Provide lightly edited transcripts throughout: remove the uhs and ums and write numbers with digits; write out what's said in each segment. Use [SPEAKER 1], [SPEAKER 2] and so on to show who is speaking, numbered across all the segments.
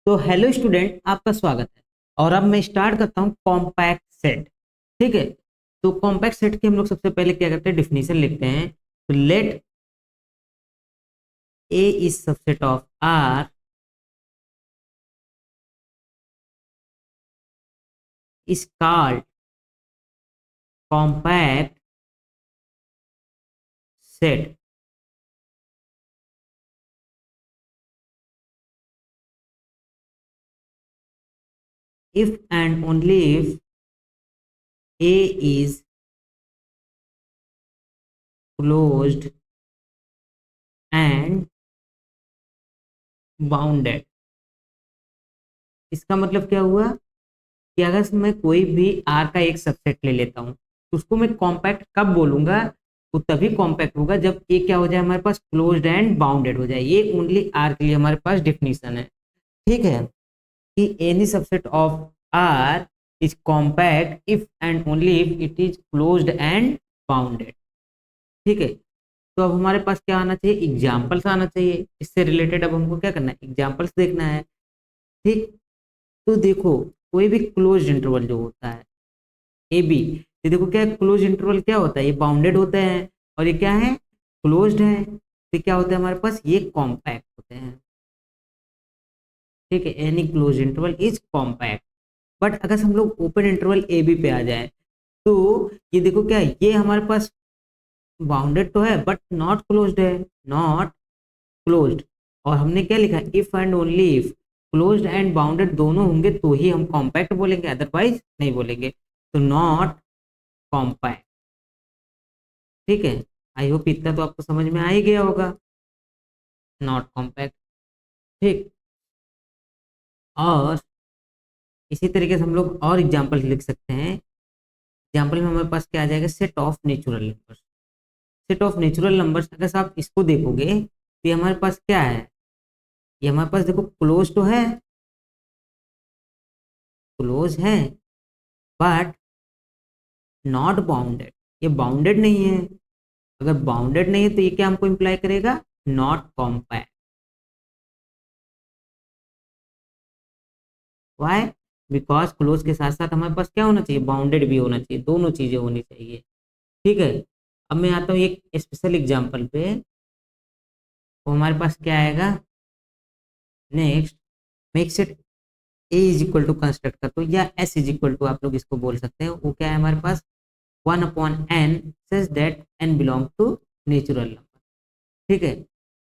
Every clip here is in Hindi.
[SPEAKER 1] तो हेलो स्टूडेंट, आपका स्वागत है। और अब मैं स्टार्ट करता हूँ कॉम्पैक्ट सेट। ठीक है। तो कॉम्पैक्ट सेट की हम लोग सबसे पहले क्या करते हैं, डिफिनीशन लिखते हैं। तो let a is subset of R is called compact set if and only if A is closed and bounded। इसका मतलब क्या हुआ कि अगर मैं कोई भी आर का एक सबसेट ले लेता हूँ तो उसको मैं कॉम्पैक्ट कब बोलूंगा, वो तभी कॉम्पैक्ट होगा जब ये क्या हो जाए, हमारे पास क्लोज्ड एंड बाउंडेड हो जाए। ये ओनली आर के लिए हमारे पास डिफिनीशन है। ठीक है, कि any subset of R is compact if and only if it is closed and bounded. ठीक है। तो अब हमारे पास क्या आना चाहिए, एग्जाम्पल्स आना चाहिए। इससे रिलेटेड अब हमको क्या करना है, एग्जाम्पल्स देखना है। ठीक। तो देखो, कोई भी क्लोज इंटरवल जो होता है ए बी, ये देखो क्या है, क्लोज इंटरवल क्या होता है, ये बाउंडेड होते हैं और ये क्या है, क्लोज्ड है। तो क्या होता है हमारे पास, ये कॉम्पैक्ट होते हैं। ठीक है, any close interval is compact. But अगर हम लोग ओपन इंटरवल ए बी पे आ जाए तो ये देखो क्या है, ये हमारे पास बाउंडेड तो है बट नॉट क्लोज्ड है, नॉट क्लोज्ड। और हमने क्या लिखा, if and only if closed and bounded दोनों होंगे तो ही हम कॉम्पैक्ट बोलेंगे, अदरवाइज नहीं बोलेंगे। तो नॉट कॉम्पैक्ट। ठीक है। आई होप इतना तो आपको समझ में आ ही गया होगा, नॉट कॉम्पैक्ट। ठीक। और इसी तरीके से हम लोग और एग्जाम्पल लिख सकते हैं। एग्जाम्पल में हमारे पास क्या आ जाएगा, set of natural numbers. Set of natural numbers अगर आप इसको देखोगे तो ये हमारे पास क्या है, ये हमारे पास देखो क्लोज तो है, क्लोज है बट नॉट बाउंडेड। ये बाउंडेड नहीं है। अगर बाउंडेड नहीं है तो ये क्या हमको इंप्लाई करेगा, not compact. Why, because close के साथ साथ हमारे पास क्या होना चाहिए, बाउंडेड भी होना चाहिए, दोनों चीजें होनी चाहिए। ठीक है। अब मैं आता हूँ एक स्पेशल एग्जांपल पे। तो हमारे पास क्या आएगा, next make set a is equal to construct कर, तो या एस इज इक्वल टू आप लोग इसको बोल सकते हैं, वो क्या है हमारे पास, 1/n such that n belong to natural number. ठीक है।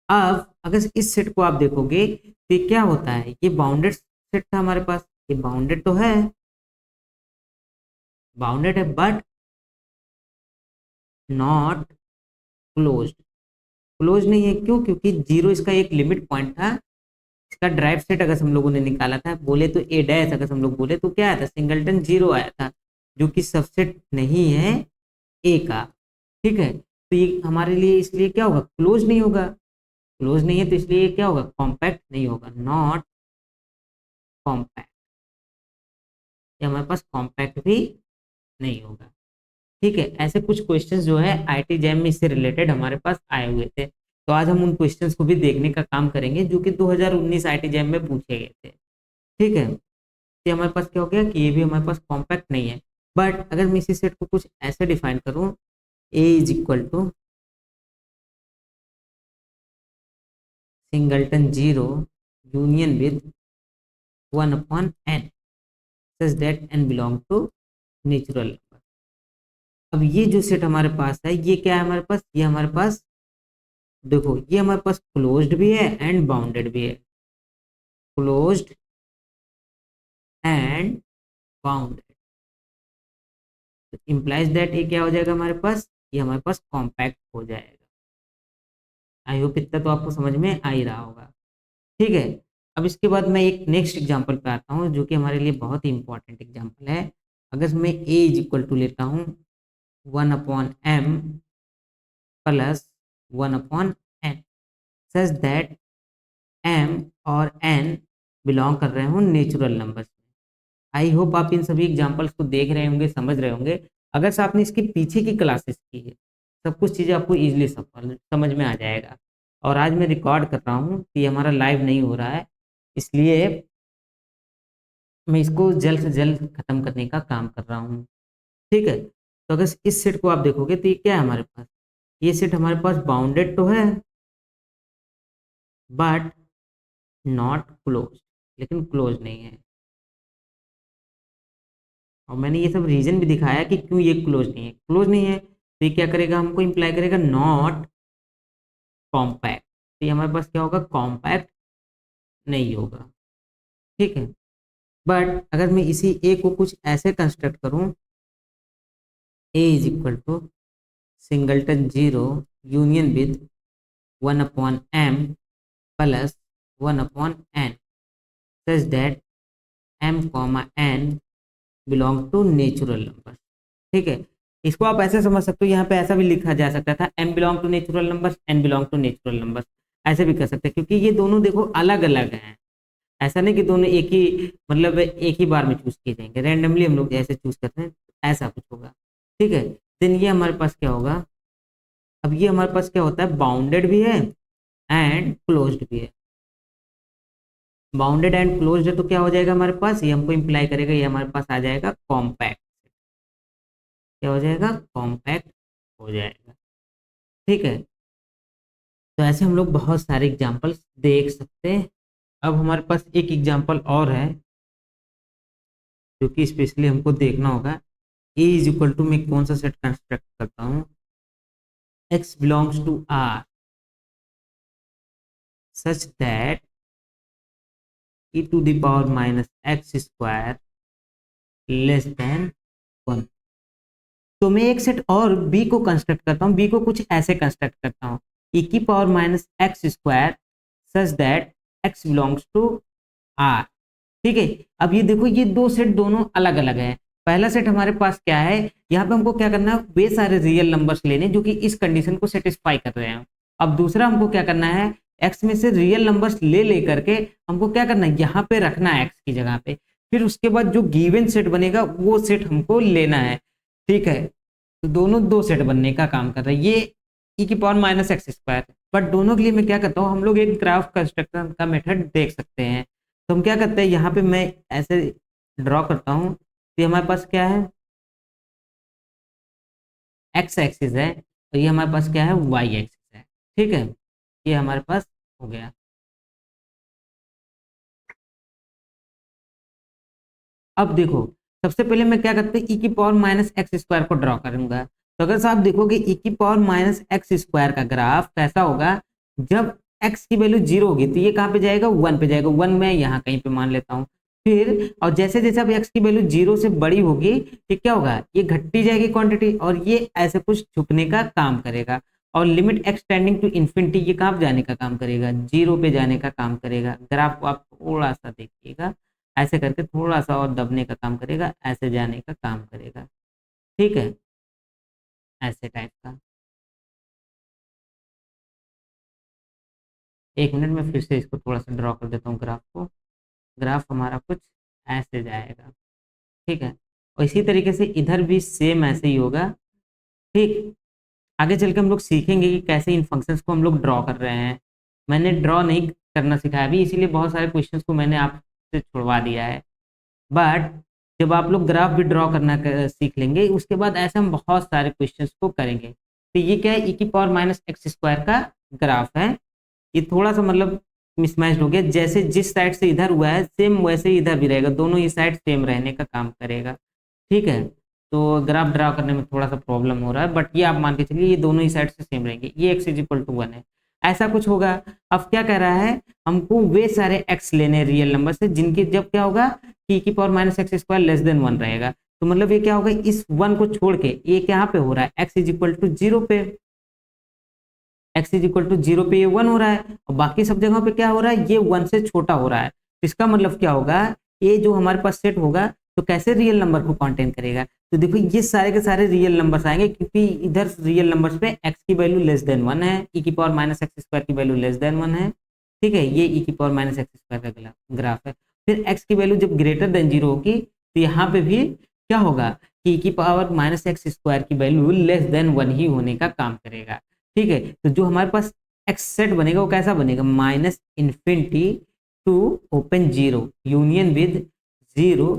[SPEAKER 1] अब अगर इस सेट को आप देखोगे तो ये क्या होता है, ये बाउंडेड सेट था हमारे पास, ये बाउंडेड तो है, बाउंडेड है बट नॉट क्लोज्ड। क्लोज नहीं है, क्यों, क्योंकि जीरो इसका एक लिमिट पॉइंट था। इसका ड्राइव सेट अगर हम लोगों ने निकाला था, बोले तो ए डैश, अगर हम लोग बोले तो क्या आया था, सिंगलटन जीरो आया था, जो कि सबसेट नहीं है ए का। ठीक है। तो ये हमारे लिए इसलिए क्या होगा, क्लोज नहीं होगा। क्लोज नहीं है तो इसलिए ये क्या होगा, कॉम्पैक्ट नहीं होगा, नॉट कॉम्पैक्ट। ये हमारे पास कॉम्पैक्ट भी नहीं होगा। ठीक है। ऐसे कुछ क्वेश्चंस जो है आईटी जैम में इससे रिलेटेड हमारे पास आए हुए थे, तो आज हम उन क्वेश्चंस को भी देखने का काम करेंगे जो कि 2019 आईटी जैम में पूछे गए थे। ठीक है। ये हमारे पास क्या हो गया कि ये भी हमारे पास कॉम्पैक्ट नहीं है। बट अगर मैं इसी सेट को कुछ ऐसे डिफाइन करूं, A is equal to singleton zero union with 1/n such that n belong to natural number. अब ये जो सेट हमारे पास है, ये क्या है हमारे पास, ये हमारे पास देखो, ये हमारे पास क्लोज्ड भी है एंड बाउंडेड भी है, closed and bounded. Implies that ये क्या हो जाएगा हमारे पास, ये हमारे पास कॉम्पैक्ट हो जाएगा। आई होप इतना तो आपको समझ में आ ही रहा होगा। ठीक है। अब इसके बाद मैं एक नेक्स्ट एग्जांपल पे आता हूँ जो कि हमारे लिए बहुत ही इंपॉर्टेंट एग्जांपल है। अगर मैं ए इज इक्वल टू लेता हूँ 1/m plus 1/n such that m और n बिलोंग कर रहे हो नेचुरल नंबर्स में। आई होप आप इन सभी एग्जांपल्स को देख रहे होंगे, समझ रहे होंगे। अगर से आपने इसके पीछे की क्लासेस की है, सब कुछ चीज़ें आपको इजीली समझ में आ जाएगा। और आज मैं रिकॉर्ड कर रहा हूँ कि हमारा लाइव नहीं हो रहा है, इसलिए मैं इसको जल्द से जल्द खत्म करने का काम कर रहा हूँ। ठीक है, तो अगर इस सेट को आप देखोगे तो ये क्या है हमारे पास, ये सेट हमारे पास बाउंडेड तो है बट नॉट क्लोज, लेकिन क्लोज नहीं है। और मैंने ये सब रीजन भी दिखाया कि क्यों ये क्लोज नहीं है। क्लोज नहीं है तो ये क्या करेगा, हमको इंप्लाई करेगा नॉट कॉम्पैक्ट। तो ये हमारे पास क्या होगा, कॉम्पैक्ट नहीं होगा। ठीक है, बट अगर मैं इसी ए को कुछ ऐसे कंस्ट्रक्ट करूं, A is equal to singleton zero union with 1/m plus 1/n such that m, n belong to natural number. ठीक है, इसको आप ऐसे समझ सकते हो, यहाँ पे ऐसा भी लिखा जा सकता था m belong to natural number, n belong to natural number, ऐसे भी कर सकते हैं क्योंकि ये दोनों देखो अलग अलग हैं। ऐसा नहीं कि दोनों एक ही मतलब एक ही बार में चूज किए जाएंगे, रैंडमली हम लोग ऐसे चूज करते हैं, ऐसा कुछ होगा। ठीक है, देन ये हमारे पास क्या होगा, अब ये हमारे पास क्या होता है, बाउंडेड भी है एंड क्लोज्ड भी है। बाउंडेड एंड क्लोज्ड है तो क्या हो जाएगा हमारे पास, ये हमको इंप्लाई करेगा, ये हमारे पास आ जाएगा कॉम्पैक्ट। क्या हो जाएगा, कॉम्पैक्ट हो जाएगा। ठीक है, तो ऐसे हम लोग बहुत सारे एग्जांपल्स देख सकते हैं। अब हमारे पास एक एग्जांपल और है जो कि स्पेशली हमको देखना होगा। ए इज इक्वल टू मैं कौन सा सेट कंस्ट्रक्ट करता हूँ, x belongs to r such that e to the power minus x square less than 1। तो मैं एक सेट और b को कंस्ट्रक्ट करता हूँ, b को कुछ ऐसे कंस्ट्रक्ट करता हूँ, e की power minus x square such that x belongs to r। ठीक है, अब ये देखो ये दो सेट दोनों अलग अलग हैं। पहला सेट हमारे पास क्या है, यहाँ पे हमको क्या करना है, वे सारे रियल नंबर्स लेने जो कि इस कंडीशन को सेटिस्फाई कर रहे हैं। अब दूसरा हमको क्या करना है, एक्स में से रियल नंबर्स ले लेकर के हमको क्या करना है, यहाँ पे रखना है एक्स की जगह पे, फिर उसके बाद जो गिवन सेट बनेगा वो सेट हमको लेना है। ठीक है, तो दोनों दो सेट बनने का काम कर रहा है, ये ई की power minus x square. But दोनों के लिए मैं क्या करता हूँ, हम लोग एक ग्राफ कंस्ट्रक्शन का मेथड देख सकते हैं। तो हम क्या करते हैं, यहाँ पे मैं ऐसे ड्रॉ करता हूँ, तो हमारे पास क्या है, एक्स एक्सिस है और ये हमारे पास क्या है, वाई एक्सिस है। ठीक है, ये हमारे पास हो गया। अब देखो, सबसे पहले मैं क्या करते हैं, ई की पावर माइनस एक्स स्क्वायर को ड्रॉ करूंगा। तो अगर साहब देखोगे ई की पावर माइनस एक्स स्क्वायर का ग्राफ कैसा होगा, जब एक्स की वैल्यू जीरो होगी तो ये कहाँ पे जाएगा, वन पे जाएगा, वन मैं यहाँ कहीं पे मान लेता हूँ। फिर और जैसे जैसे अब एक्स की वैल्यू जीरो से बड़ी होगी तो क्या होगा, ये घटती जाएगी क्वांटिटी और ये ऐसे कुछ झुकने का काम करेगा। और limit x tending to infinity ये कहाँ जाने का काम करेगा, जीरो पे जाने का काम करेगा। ग्राफ को आप थोड़ा सा देखिएगा, ऐसे करके थोड़ा सा और दबने का काम करेगा, ऐसे जाने का काम करेगा। ठीक है, ऐसे टाइप का। एक मिनट में फिर से इसको थोड़ा सा ड्रॉ कर देता हूँ ग्राफ को। ग्राफ हमारा कुछ ऐसे जाएगा। ठीक है, और इसी तरीके से इधर भी सेम ऐसे ही होगा। ठीक, आगे चल के हम लोग सीखेंगे कि कैसे इन फंक्शंस को हम लोग ड्रॉ कर रहे हैं। मैंने ड्रॉ नहीं करना सिखाया अभी, इसीलिए बहुत सारे क्वेश्चंस को मैंने आपसे छुड़वा दिया है। बट जब आप लोग ग्राफ भी ड्रॉ करना सीख लेंगे उसके बाद ऐसे हम बहुत सारे क्वेश्चंस को करेंगे। तो ये क्या है, ई की पावर माइनस एक्स स्क्वायर का ग्राफ है। ये थोड़ा सा मतलब मिसमैच हो गया, जैसे जिस साइड से इधर हुआ है सेम वैसे ही इधर भी रहेगा, दोनों ही साइड सेम रहने का काम करेगा। ठीक है, तो ग्राफ ड्रा करने में थोड़ा सा प्रॉब्लम हो रहा है, बट ये आप मान के चलिए ये दोनों ही साइड से सेम रहेंगे, ये x is equal to one है, ऐसा कुछ होगा। अब क्या कह रहा है, हमको वे सारे एक्स लेने रियल नंबर से जिनके जब क्या होगा कि की power minus x square less then one रहेगा। तो मतलब ये क्या होगा, इस वन को छोड़ के ये क्या पे हो रहा है, X is equal to zero पे, X is equal to zero पे ये वन हो रहा है और बाकी सब जगहों पे क्या हो रहा है, ये वन से छोटा हो रहा है। तो इसका मतलब क्या होगा, ये जो हमारे पास सेट होगा तो कैसे रियल नंबर को कंटेन करेगा। तो देखो ये सारे के सारे रियल नंबर्स आएंगे क्योंकि इधर रियल नंबर्स पे एक्स की वैल्यू लेस देन वन है, ई की पावर माइनस एक्स स्क्वायर की वैल्यू लेस देन वन है। ठीक है, ये ई की पावर माइनस एक्स स्क्वायर का ग्राफ है। फिर एक्स की वैल्यू जब ग्रेटर देन जीरो होगी तो यहाँ पे भी क्या होगा कि ई की पावर माइनस एक्स स्क्वायर की वैल्यू लेस देन वन ही होने का काम करेगा। ठीक है, तो जो हमारे पास एक्स सेट बनेगा वो कैसा बनेगा, minus infinity to open zero union with zero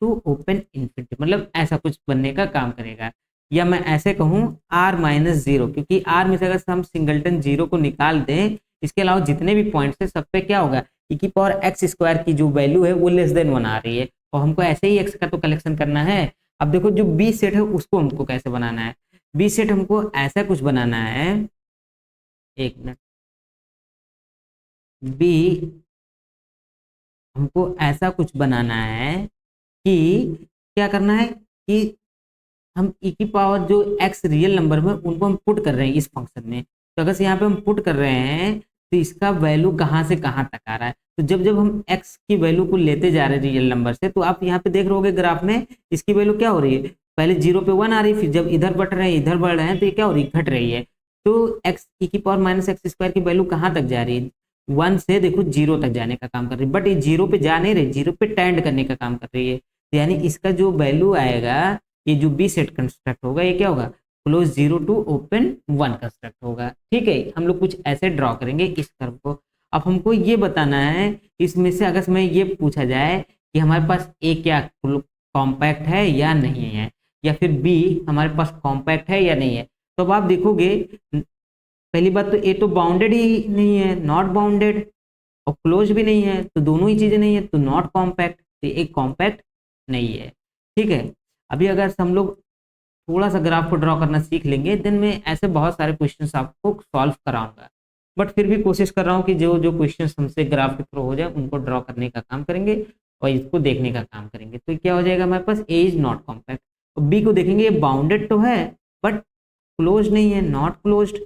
[SPEAKER 1] to open infinity, मतलब ऐसा कुछ बनने का काम करेगा। या मैं ऐसे कहूँ आर माइनस जीरो, क्योंकि आर में से अगर हम सिंगलटन जीरो को निकाल दें, इसके अलावा जितने भी पॉइंट्स है सब पे क्या होगा, ई की पावर एक्स स्क्वायर की जो वैल्यू है वो लेस देन वन आ रही है, और हमको ऐसे ही एक्स का तो कलेक्शन करना है। अब देखो जो बी सेट है उसको हमको कैसे बनाना है, बी सेट हमको ऐसा कुछ बनाना है, एक मिनट, बी हमको ऐसा कुछ बनाना है कि क्या करना है कि हम ई की पावर जो एक्स रियल नंबर में उनको हम पुट कर रहे हैं इस फंक्शन में, तो अगर से यहाँ पे हम पुट कर रहे हैं तो इसका वैल्यू कहाँ से कहाँ तक आ रहा है, तो जब जब हम एक्स की वैल्यू को लेते जा रहे हैं रियल नंबर से, तो आप यहाँ पे देख रहे ग्राफ में इसकी वैल्यू क्या हो रही है, पहले जीरो पे वन आ रही है, फिर जब इधर बढ़ रहे हैं इधर बढ़ रहे हैं तो ये क्या हो रही है, घट रही है। तो एक्स ई की पावर माइनस एक्स स्क्वायर की वैल्यू कहाँ तक जा रही है, वन से देखो जीरो तक जाने का काम कर रही है, बट ये जीरो पे जा नहीं रही, जीरो पे टेंड करने का काम कर रही है, तो यानी इसका जो वैल्यू आएगा, ये जो बी सेट कंस्ट्रक्ट होगा ये क्या होगा, close zero to open one construct होगा। ठीक है, हम लोग कुछ ऐसे ड्रॉ करेंगे इस कर्व को। अब हमको ये बताना है इसमें से अगर मैं ये पूछा जाए कि हमारे पास ए क्या कॉम्पैक्ट है या नहीं है, या फिर बी हमारे पास कॉम्पैक्ट है या नहीं है, तो अब आप देखोगे पहली बात तो ए तो बाउंडेड ही नहीं है, नॉट बाउंडेड, और क्लोज भी नहीं है, तो दोनों ही चीजें नहीं है, तो नॉट कॉम्पैक्ट, तो एक कॉम्पैक्ट नहीं है। ठीक है, अभी अगर हम लोग थोड़ा सा ग्राफ को ड्रॉ करना सीख लेंगे, देन मैं ऐसे बहुत सारे क्वेश्चंस आपको सॉल्व कराऊंगा, बट फिर भी कोशिश कर रहा हूँ कि जो जो क्वेश्चंस हमसे ग्राफ के थ्रू हो जाए उनको ड्रॉ करने का काम करेंगे और इसको देखने का काम करेंगे। तो क्या हो जाएगा हमारे पास, ए इज नॉट कॉम्पैक्ट, और बी को देखेंगे ये बाउंडेड तो है बट क्लोज नहीं है, नॉट क्लोज्ड,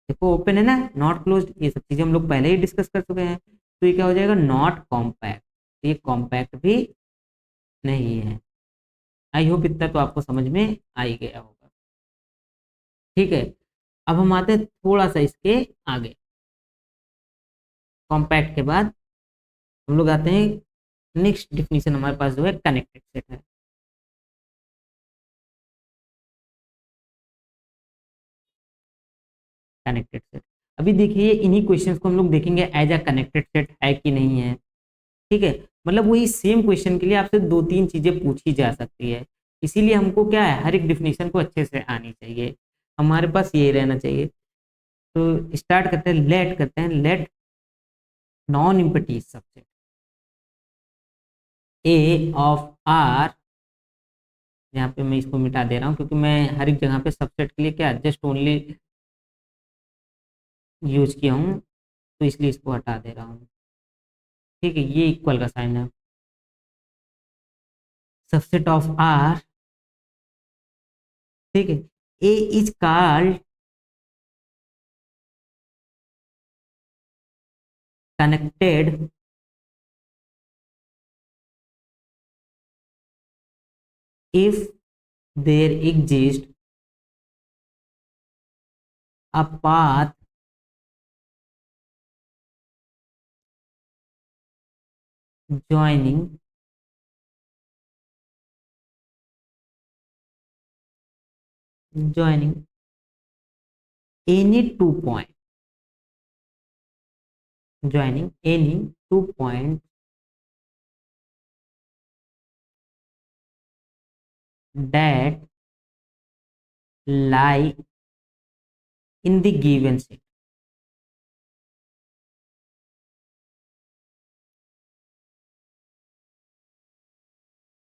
[SPEAKER 1] देखो ओपन है ना, नॉट क्लोज्ड, ये सब चीजें हम लोग पहले ही डिस्कस कर चुके हैं, तो ये क्या हो जाएगा, नॉट कॉम्पैक्ट, ये कॉम्पैक्ट भी नहीं है। आई होप इतना तो आपको समझ में आ ही गया होगा। ठीक है, अब हम आते हैं थोड़ा सा इसके आगे, कॉम्पैक्ट के बाद हम लोग आते हैं नेक्स्ट डिफिनीशन, हमारे पास जो है कनेक्टेड सेट है। कनेक्टेड सेट, अभी देखिए इन्हीं क्वेश्चंस को हम लोग देखेंगे एज अ कनेक्टेड सेट है कि नहीं है। ठीक है, मतलब वही सेम क्वेश्चन के लिए आपसे दो तीन चीजें पूछी जा सकती है, इसीलिए हमको क्या है हर एक डिफिनीशन को अच्छे से आनी चाहिए, हमारे पास यही रहना चाहिए। तो स्टार्ट करते हैं, लेट करते हैं, let non empty subset A of R, यहाँ पे मैं इसको मिटा दे रहा हूँ क्योंकि मैं हर एक जगह पे सबसेट के लिए क्या जस्ट ओनली यूज किया हूँ, तो इसलिए इसको हटा दे रहा हूँ। ठीक है, ये इक्वल का साइन है, सबसेट ऑफ आर, ठीक है, A is called connected if there exists a path joining any two point, joining any two points that lie in the given set।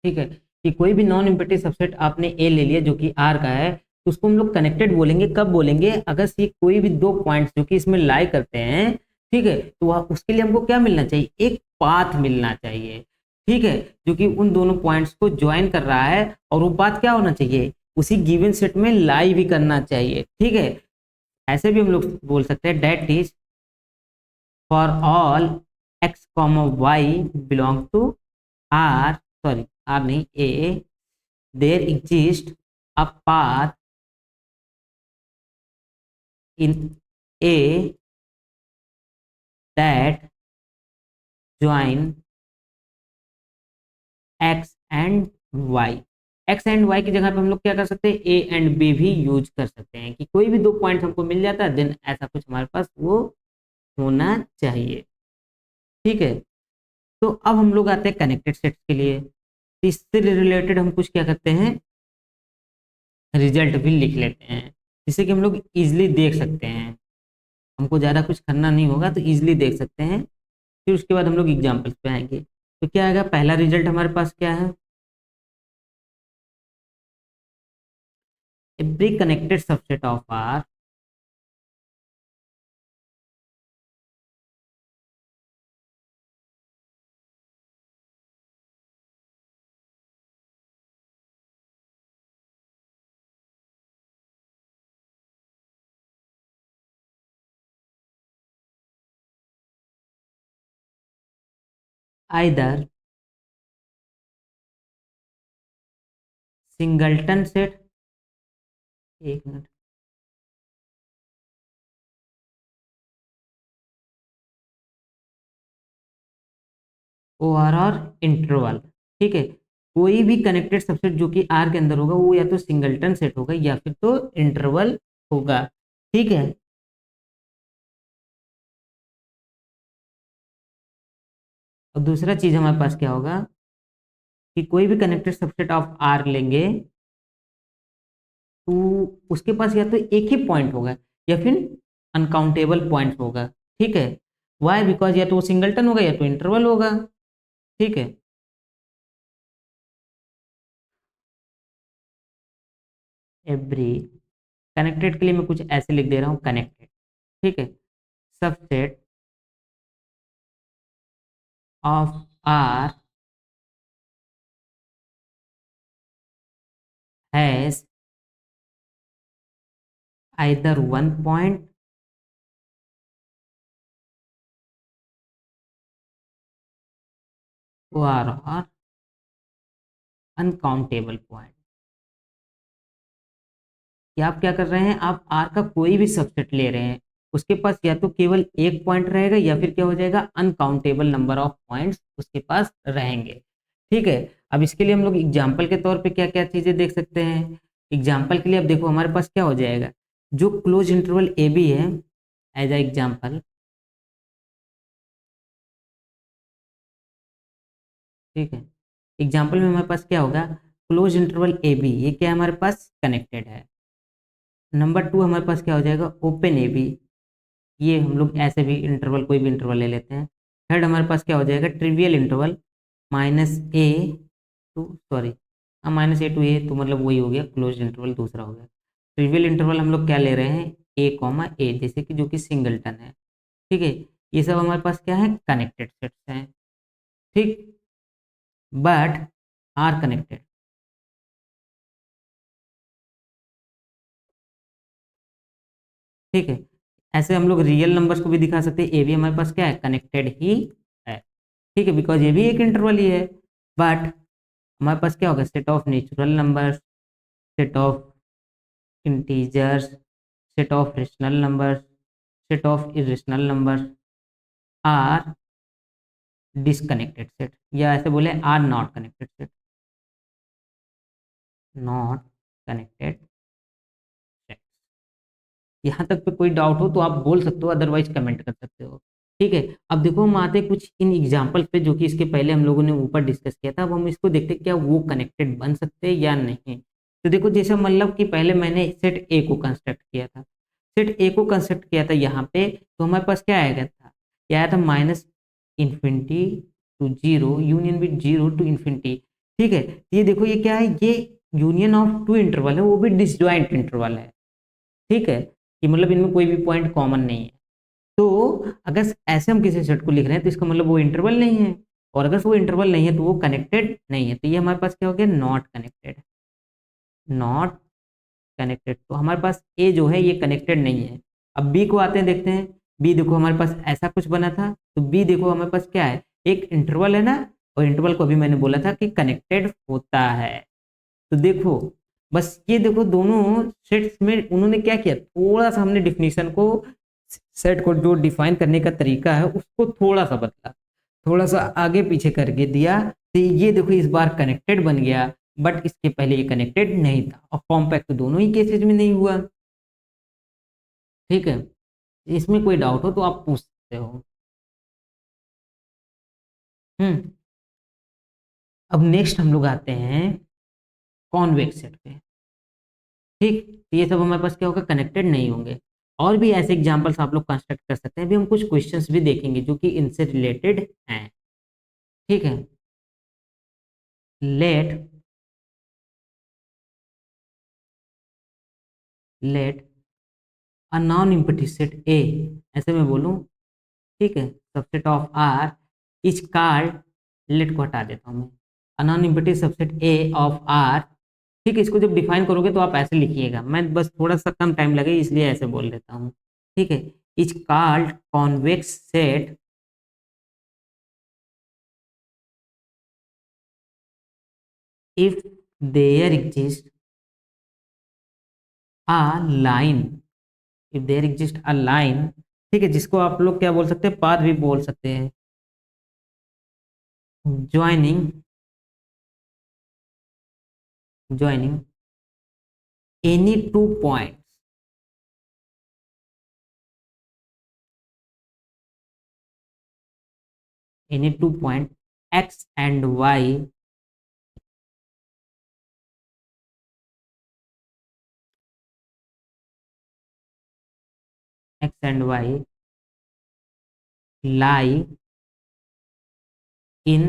[SPEAKER 1] ठीक है, कि कोई भी नॉन इम्पीटिव सबसेट आपने ए ले लिया जो कि आर का है, तो उसको हम लोग कनेक्टेड बोलेंगे, कब बोलेंगे, अगर से कोई भी दो पॉइंट्स जो कि इसमें लाई करते हैं, ठीक है, तो वह उसके लिए हमको क्या मिलना चाहिए, एक पाथ मिलना चाहिए। ठीक है, जो कि उन दोनों पॉइंट्स को ज्वाइन कर रहा है, और वो पाथ क्या होना चाहिए, उसी गिवन सेट में लाई भी करना चाहिए। ठीक है, ऐसे भी हम लोग बोल सकते हैं that is for all x comma Y belong to R, sorry R नहीं A, there exist a path in A that join X and Y. X and Y की जगह पे हम लोग क्या कर सकते हैं, ए एंड बी भी यूज कर सकते हैं, कि कोई भी दो पॉइंट हमको मिल जाता है देन ऐसा कुछ हमारे पास वो होना चाहिए। ठीक है, तो अब हम लोग आते हैं कनेक्टेड सेट्स के लिए। तो इससे रिलेटेड हम कुछ क्या करते हैं, रिजल्ट भी लिख लेते हैं, जिससे कि हम लोग इजिली देख सकते हैं, हमको ज़्यादा कुछ करना नहीं होगा तो इजिली देख सकते हैं। फिर उसके बाद हम लोग एग्जाम्पल्स पे आएंगे। तो क्या आएगा, पहला रिजल्ट हमारे पास क्या है, every connected subset of R either singleton set, एक मिनट, ओ आर और इंटरवल, ठीक है। कोई भी कनेक्टेड सबसेट जो कि आर के अंदर होगा वो या तो सिंगल्टन सेट होगा या फिर तो इंटरवल होगा, ठीक है। और दूसरा चीज हमारे पास क्या होगा कि कोई भी कनेक्टेड सबसेट ऑफ आर लेंगे तो उसके पास या तो एक ही पॉइंट होगा या फिर अनकाउंटेबल पॉइंट्स होगा, ठीक है। वाई, बिकॉज या तो वो सिंगल्टन होगा या तो इंटरवल होगा, ठीक है। एवरी, कनेक्टेड के लिए मैं कुछ ऐसे लिख दे रहा हूँ, कनेक्टेड, ठीक है, subset of R has either one point और अनकाउंटेबल पॉइंट। कि आप क्या कर रहे हैं, आप आर का कोई भी सबसेट ले रहे हैं, उसके पास या तो केवल एक पॉइंट रहेगा या फिर क्या हो जाएगा, अनकाउंटेबल नंबर ऑफ पॉइंट्स उसके पास रहेंगे, ठीक है। अब इसके लिए हम लोग एग्जाम्पल के तौर पे क्या क्या चीजें देख सकते हैं। एग्जाम्पल के लिए अब देखो हमारे पास क्या हो जाएगा, जो क्लोज इंटरवल ए बी है, एज अ एग्जाम्पल, ठीक है। एग्जाम्पल में हमारे पास क्या होगा, क्लोज इंटरवल ए बी, ये क्या है हमारे पास कनेक्टेड है। नंबर टू हमारे पास क्या हो जाएगा, ओपन ए बी, ये हम लोग ऐसे भी इंटरवल कोई भी इंटरवल ले लेते हैं। थर्ड हमारे पास क्या हो जाएगा, trivial interval minus A to, sorry, minus A to A, तो मतलब वही हो गया, क्लोज इंटरवल दूसरा हो गया। ट्रिवियल इंटरवल हम लोग क्या ले रहे हैं, ए कॉमा ए, जैसे कि जो कि सिंगलटन है, ठीक है। ये सब हमारे पास क्या है, कनेक्टेड सेट्स हैं, ठीक, बट आर कनेक्टेड, ठीक है। ऐसे हम लोग रियल नंबर्स को भी दिखा सकते हैं, ए भी हमारे पास क्या है, कनेक्टेड ही है, ठीक है, बिकॉज ये भी एक इंटरवल ही है। बट हमारे पास क्या होगा, set of natural numbers, set of integers, set of rational numbers, set of irrational numbers are disconnected set, या ऐसे बोले are not connected set, not connected set. यहाँ तक पे कोई डाउट हो तो आप बोल सकते हो, अदरवाइज कमेंट कर सकते हो, ठीक है। अब देखो हम आते हैं कुछ इन एग्जाम्पल पे जो कि इसके पहले हम लोगों ने ऊपर डिस्कस किया था। अब हम इसको देखते हैं क्या वो कनेक्टेड बन सकते हैं या नहीं। तो देखो जैसे मतलब कि पहले मैंने सेट ए को कंस्ट्रक्ट किया था, सेट ए को कंस्ट्रक्ट किया था यहाँ पे, तो हमारे पास क्या आएगा था, क्या आया था, minus infinity to zero union with zero to infinity, ठीक है। ये देखो ये क्या है, ये यूनियन ऑफ टू इंटरवल है, वो भी डिसजॉइंट इंटरवल है, ठीक है, कि मतलब इनमें कोई भी पॉइंट कॉमन नहीं है। तो अगर ऐसे हम किसी सेट को लिख रहे हैं तो इसका मतलब वो इंटरवल नहीं है, और अगर वो इंटरवल नहीं है तो वो कनेक्टेड नहीं है, तो ये हमारे पास क्या हो गया, नॉट कनेक्टेड, नॉट कनेक्टेड। तो हमारे पास ए जो है ये कनेक्टेड नहीं है। अब बी को आते हैं, देखते हैं। बी देखो हमारे पास ऐसा कुछ बना था, तो बी देखो हमारे पास क्या है, एक इंटरवल है ना, और इंटरवल को अभी मैंने बोला था कि कनेक्टेड होता है। तो देखो बस ये देखो दोनों सेट्स में उन्होंने क्या किया, थोड़ा सा हमने डिफिनीशन को, सेट को जो डिफाइन करने का तरीका है उसको थोड़ा सा बदला, थोड़ा सा आगे पीछे करके दिया, तो ये देखो इस बार कनेक्टेड बन गया। बट इसके पहले ये कनेक्टेड नहीं था, और कॉम्पैक्ट तो दोनों ही केसेज में नहीं हुआ, ठीक है। इसमें कोई डाउट हो तो आप पूछ सकते हो। अब नेक्स्ट हम लोग आते हैं कॉन्वेक्स सेट पे। ठीक, तो ये सब हमारे पास क्या होगा, कनेक्टेड नहीं होंगे। और भी ऐसे एग्जांपल्स आप लोग कंस्ट्रक्ट कर सकते हैं। अभी हम कुछ क्वेश्चंस भी देखेंगे जो कि इनसे रिलेटेड हैं। ठीक है, let let a non empty set A, ऐसे मैं बोलूं, ठीक है, subset of R is called, let को हटा देता हूं मैं, a non empty subset A of R. ठीक है, इसको जब डिफाइन करोगे तो आप ऐसे लिखिएगा, मैं बस थोड़ा सा कम टाइम लगे इसलिए ऐसे बोल देता हूँ। ठीक है, is called convex set if there exist a line, if there exist a line, ठीक है, जिसको आप लोग क्या बोल सकते हैं, पाथ भी बोल सकते हैं, joining joining any two point, any two point X and Y, X and Y lie in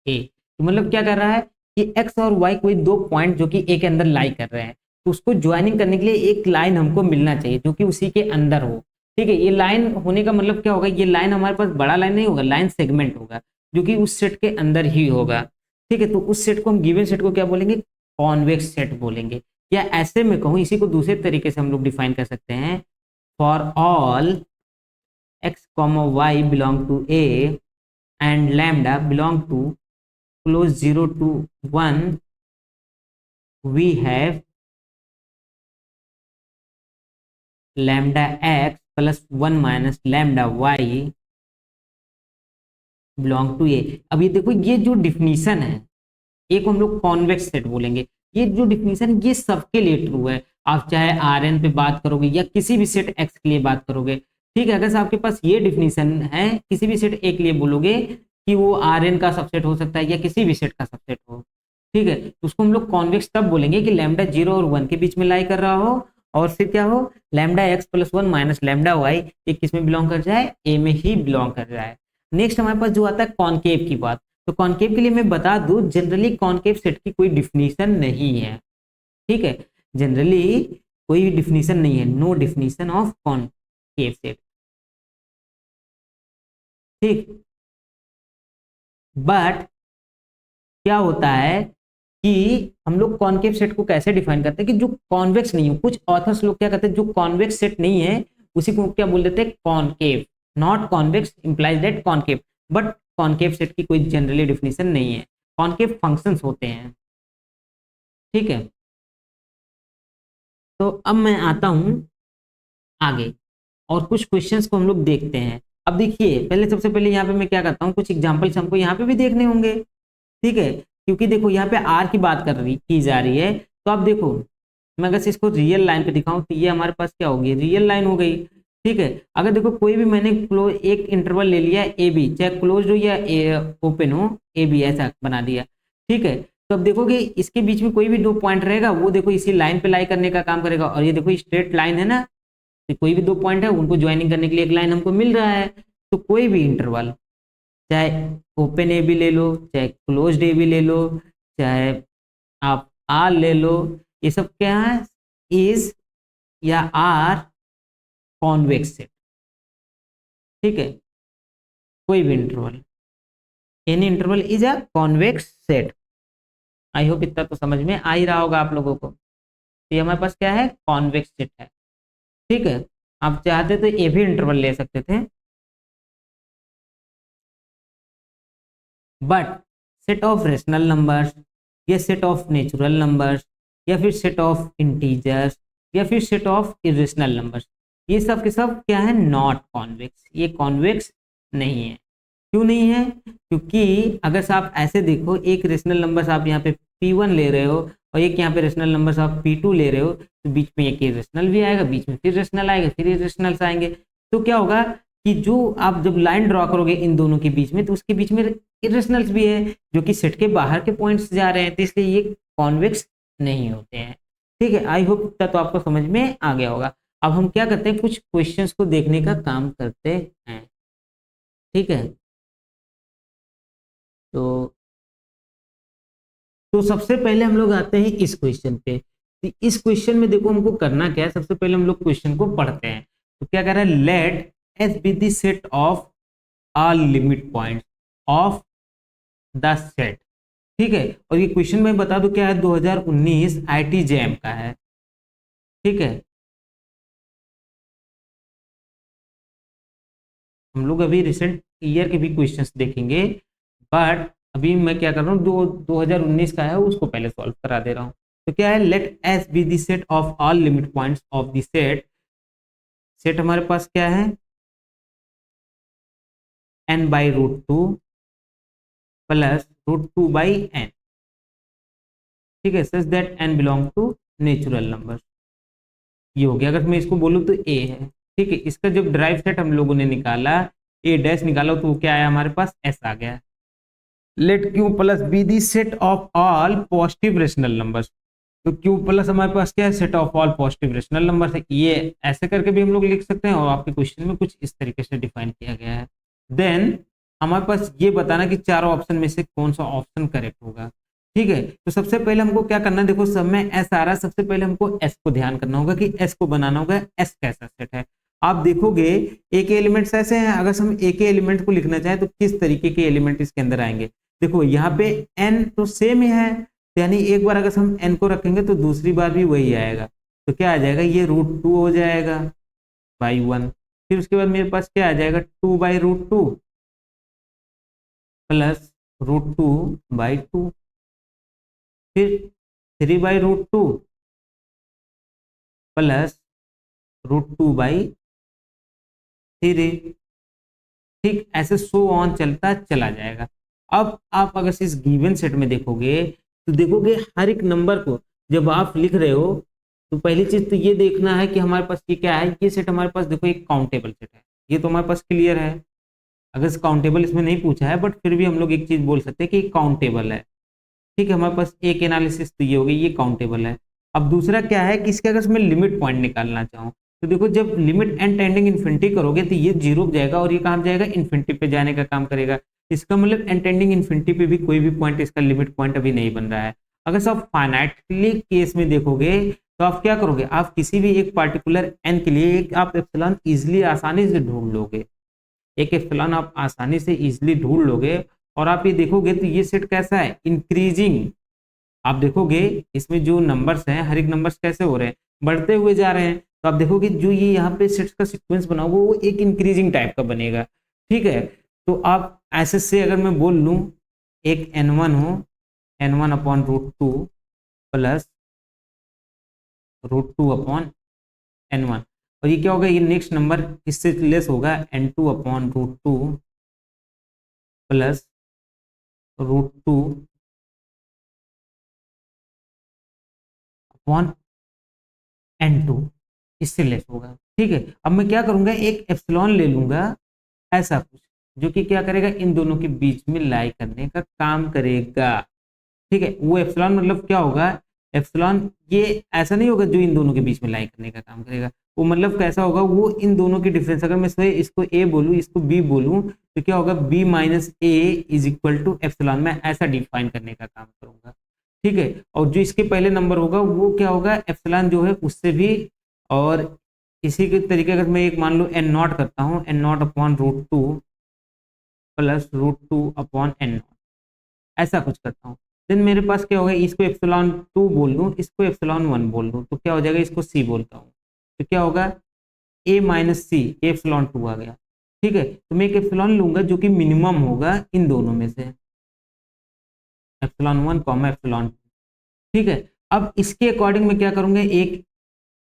[SPEAKER 1] A. तो मतलब क्या कर रहा है कि एक्स और वाई कोई दो पॉइंट जो कि ए के अंदर लाई कर रहे हैं, तो उसको ज्वाइनिंग करने के लिए एक लाइन हमको मिलना चाहिए जो कि उसी के अंदर हो। ठीक है, ये लाइन होने का मतलब क्या होगा, ये लाइन हमारे पास बड़ा लाइन नहीं होगा, लाइन सेगमेंट होगा जो कि उस सेट के अंदर ही होगा। ठीक है, तो उस सेट को हम गिवन सेट को क्या बोलेंगे, कॉन्वेक्स सेट बोलेंगे। या ऐसे में कहूँ, इसी को दूसरे तरीके से हम लोग डिफाइन कर सकते हैं, for all x comma Y belong to A and lambda belong to close 0 to 1, we have lambda x plus 1 minus lambda y belong to a। अब ये देखो, ये जो डिफिनीशन है, एक हम लोग कॉन्वेक्स सेट बोलेंगे, ये जो डिफिनीशन ये सबके लिए ट्रू है। आप चाहे आर एन पे बात करोगे या किसी भी सेट एक्स के लिए बात करोगे, ठीक है, अगर से आपके पास ये डिफिनीशन है, किसी भी सेट ए के लिए बोलोगे कि वो आर एन का सबसेट हो सकता है या किसी भी सेट का सबसेट हो, ठीक है, तो उसको हम लोग कॉन्वेक्स तब बोलेंगे कि लैम्डा 0 और 1 के बीच में लाई कर रहा हो, और फिर क्या हो, lambda x plus 1 minus lambda y, ये किस में बिलोंग कर जाए, ए में ही बिलोंग कर जाए। नेक्स्ट हमारे पास जो आता है कॉनकेव की बात, तो कॉनकेव के लिए मैं बता दूं, जनरली कॉनकेव सेट की कोई डिफिनीशन नहीं है। ठीक है, जनरली कोई डिफिनीशन नहीं है, no definition of concave set. ठीक, बट क्या होता है कि हम लोग कॉनकेव सेट को कैसे डिफाइन करते हैं कि जो कॉन्वेक्स नहीं हो, कुछ ऑथर्स लोग क्या कहते हैं, जो कॉन्वेक्स सेट नहीं है उसी को क्या बोल देते हैं, concave. Not convex implies that concave, but concave set की कोई जनरली डिफिनीशन नहीं है, कॉनकेव फंक्शंस होते हैं। ठीक है, तो अब मैं आता हूं आगे और कुछ क्वेश्चंस को हम लोग देखते हैं। अब देखिए, पहले सबसे पहले यहाँ पे मैं क्या करता हूँ, कुछ एग्जांपल्स हमको यहाँ पे भी देखने होंगे। ठीक है, क्योंकि देखो यहाँ पे आर की बात की जा रही है, तो अब देखो, मैं अगर इसको रियल लाइन पे दिखाऊं तो ये हमारे पास क्या होगी, रियल लाइन हो गई। ठीक है, अगर देखो कोई भी मैंने क्लोज एक इंटरवल ले लिया ए बी, चाहे क्लोज हो या ओपन हो, ए बी ऐसा बना दिया। ठीक है, तो अब देखोगे इसके बीच में कोई भी दो पॉइंट रहेगा, वो देखो इसी लाइन पे लाई करने का काम करेगा, और ये देखो स्ट्रेट लाइन है ना, तो कोई भी दो पॉइंट है उनको ज्वाइनिंग करने के लिए एक लाइन हमको मिल रहा है। तो कोई भी इंटरवल, चाहे ओपन ए बी ले लो, चाहे क्लोज्ड ए बी ले लो, चाहे आप आर ले लो, ये सब क्या है, इज या आर कॉन्वेक्स सेट। ठीक है, कोई भी interval, any interval is a convex set. I hope इतना तो समझ में आ ही रहा होगा आप लोगों को। तो ये हमारे पास क्या है, कॉन्वेक्स सेट है। ठीक है, आप चाहते तो ये भी इंटरवल ले सकते थे, but set of rational numbers या सेट ऑफ नेचुरल नंबर्स या फिर सेट ऑफ इंटीजर्स या फिर सेट ऑफ इरेशनल नंबर्स, ये सब के सब क्या है, नॉट कॉन्वेक्स, ये कॉन्वेक्स नहीं है। क्यों नहीं है, क्योंकि अगर से आप ऐसे देखो, एक रेशनल नंबर आप यहाँ पे P1 ले रहे हो और एक यहाँ पे रेशनल नंबर आप P2 ले रहे हो, तो बीच में एक इरेशनल भी आएगा, बीच में फिर रेशनल आएगा, फिर इरेशनल्स आएंगे, तो क्या होगा कि जो आप जब लाइन ड्रॉ करोगे इन दोनों के बीच में तो उसके बीच में इरेशनल्स भी है जो कि सेट के बाहर के पॉइंट्स जा रहे हैं, तो इसलिए ये कॉन्वेक्स नहीं होते हैं। ठीक है, आई होप इतना तो आपको समझ में आ गया होगा। अब हम क्या करते हैं, कुछ क्वेश्चंस को देखने का काम करते हैं। ठीक है, तो सबसे पहले हम लोग आते हैं इस क्वेश्चन पे। तो इस क्वेश्चन में देखो हमको करना क्या है, सबसे पहले हम लोग क्वेश्चन को पढ़ते हैं। तो क्या कह रहा है, let S be the set of all limit points of the set. ठीक है, और ये क्वेश्चन मैं बता दूं क्या है, 2019 आईटी जैम का है। ठीक है, हम लोग अभी रिसेंट ईयर के भी क्वेश्चंस देखेंगे, बट अभी मैं क्या कर रहा हूँ, 2019 का है उसको पहले सॉल्व करा दे रहा हूँ। तो क्या है, let S be the set of all limit points of the set. Set हमारे पास क्या है, n by root two plus root two by n. ठीक है, such that n belong to natural number. ये हो गया, अगर मैं इसको बोलूँ तो a है। ठीक है, इसका जब ड्राइव सेट हम लोगों ने निकाला, a डैश निकाला, तो क्या आया हमारे पास, s आ गया। Let q plus be the set of all positive rational numbers. तो q प्लस हमारे पास क्या है, set of all positive rational numbers है। ये ऐसे करके भी हम लोग लिख सकते हैं, और आपके क्वेश्चन में कुछ इस तरीके से डिफाइन किया गया है। देन हमारे पास ये बताना कि चारों ऑप्शन में से कौन सा ऑप्शन करेक्ट होगा। ठीक है, तो सबसे पहले हमको क्या करना है, देखो सब में एस आ रहा है, सबसे पहले हमको एस को ध्यान करना होगा कि एस को बनाना होगा, एस कैसा सेट है। आप देखोगे ए के एलिमेंट्स ऐसे हैं, अगर हम ए के एलिमेंट को लिखना चाहें तो किस तरीके के एलिमेंट इसके अंदर आएंगे। देखो यहाँ पे एन तो सेम ही है, यानी एक बार अगर हम एन को रखेंगे तो दूसरी बार भी वही आएगा। तो क्या आ जाएगा, ये रूट टू हो जाएगा बाई वन। फिर उसके बाद मेरे पास क्या आ जाएगा, two by root two plus root two by two, फिर three by root two plus root two by three. ठीक, ऐसे सो ऑन चलता चला जाएगा। अब आप अगर इस गिवन सेट में देखोगे तो देखोगे हर एक नंबर को जब आप लिख रहे हो तो पहली चीज तो ये देखना है कि हमारे पास ये क्या है, ये सेट हमारे पास देखो एक काउंटेबल सेट है, ये तो हमारे पास क्लियर है। अगर काउंटेबल इसमें नहीं पूछा है, बट फिर भी हम लोग एक चीज बोल सकते हैं कि काउंटेबल है। ठीक है, हमारे पास एक एनालिसिस तो ये हो गई, ये काउंटेबल है। अब दूसरा क्या है कि इसके अगर मैं लिमिट पॉइंट निकालना चाहूँ तो देखो जब लिमिट एन टेंडिंग इन्फिनिटी करोगे तो ये जीरो जाएगा और ये कहाँ जाएगा, इन्फिनिटी पे जाने का काम करेगा। इसका मतलब एन टेंडिंग इन्फिनिटी पे भी कोई भी पॉइंट इसका लिमिट पॉइंट अभी नहीं बन रहा है। अगर सब फाइनाइटली केस में देखोगे तो आप क्या करोगे, आप किसी भी एक पार्टिकुलर एन के लिए एक आप एप्सिलॉन इजिली आसानी से ढूंढ लोगे, एक एप्सिलॉन आप आसानी से इजिली ढूंढ लोगे। और आप ये देखोगे तो ये सेट कैसा है, इंक्रीजिंग। आप देखोगे इसमें जो नंबर्स हैं, हर एक नंबर्स कैसे हो रहे हैं, बढ़ते हुए जा रहे हैं। तो आप देखोगे जो ये यहाँ पे सेट्स का सीक्वेंस बना हुआ वो एक इंक्रीजिंग टाइप का बनेगा। ठीक है, तो आप ऐसे से अगर मैं बोल लूँ एक n1 हो, n1 upon root two plus root two upon n1, और ये क्या होगा, ये नेक्स्ट नंबर इससे लेस होगा, n2 upon root two plus root two upon n2, इससे लेस होगा। ठीक है, अब मैं क्या करूंगा, एक एप्सिलॉन ले लूंगा ऐसा कुछ जो कि क्या करेगा, इन दोनों के बीच में लाई करने का काम करेगा। ठीक है, वो एप्सिलॉन मतलब क्या होगा, एप्सिलॉन ये ऐसा नहीं होगा जो इन दोनों के बीच में लाई करने का काम करेगा, वो मतलब कैसा होगा, वो इन दोनों की डिफरेंस, अगर मैं इसको ए बोलूँ इसको बी बोलूँ तो क्या होगा, B minus A is equal to epsilon, मैं ऐसा डिफाइन करने का काम करूंगा। ठीक है, और जो इसके पहले नंबर होगा वो क्या होगा, एप्सिलॉन जो है उससे भी, और इसी के तरीके अगर मैं एक मान लो एन नॉट करता हूँ, n naught upon root two plus root two upon n naught, ऐसा कुछ करता हूँ। देन मेरे पास क्या होगा, इसको एप्सिलॉन टू बोल दूँ, इसको एप्सिलॉन वन बोल दूँ, तो क्या हो जाएगा, इसको सी बोलता हूँ तो क्या होगा, ए माइनस सी, एप्सिलॉन टू आ गया। ठीक है, तो मैं एक एप्सिलॉन लूंगा जो कि मिनिमम होगा इन दोनों में से, epsilon one comma epsilon two. ठीक है, अब इसके अकॉर्डिंग मैं क्या करूंगा, एक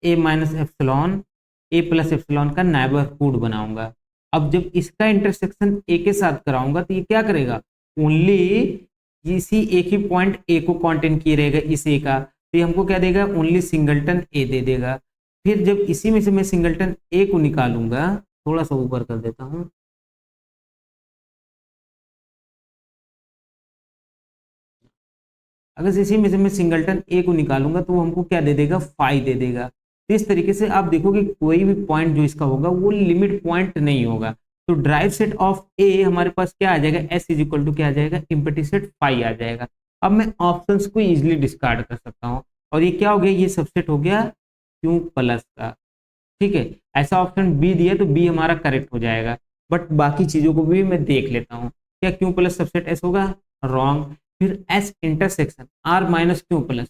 [SPEAKER 1] A minus epsilon A plus epsilon का नेबरहुड बनाऊंगा। अब जब इसका इंटरसेक्शन ए के साथ कराऊंगा तो ये क्या करेगा, ओनली इसी एक ही पॉइंट ए को कॉन्टेन किए रहेगा, इस ए का, तो ये हमको क्या देगा, ओनली सिंगलटन ए दे देगा। फिर जब इसी में से मैं सिंगलटन ए को निकालूंगा थोड़ा सा ऊपर कर देता हूँ। अगर इसी में से मैं सिंगलटन ए को निकालूंगा तो वो हमको क्या दे देगा, 5 दे देगा। तो इस तरीके से आप देखोगे कोई भी पॉइंट जो इसका होगा वो लिमिट पॉइंट नहीं होगा। तो ड्राइव सेट ऑफ ए हमारे पास क्या आ जाएगा, एस इज इक्वल टू क्या आ जाएगा, इम्पीटी सेट 5 आ जाएगा। अब मैं ऑप्शंस को इजिली डिस्कार्ड कर सकता हूँ और ये क्या हो गया, ये सबसेट हो गया क्यू प्लस का। ठीक है, ऐसा ऑप्शन बी दिया तो बी हमारा करेक्ट हो जाएगा। बट बाकी चीजों को भी मैं देख लेता हूँ, क्या क्यू प्लस सबसेट एस होगा, रॉन्ग। फिर S intersection R minus q plus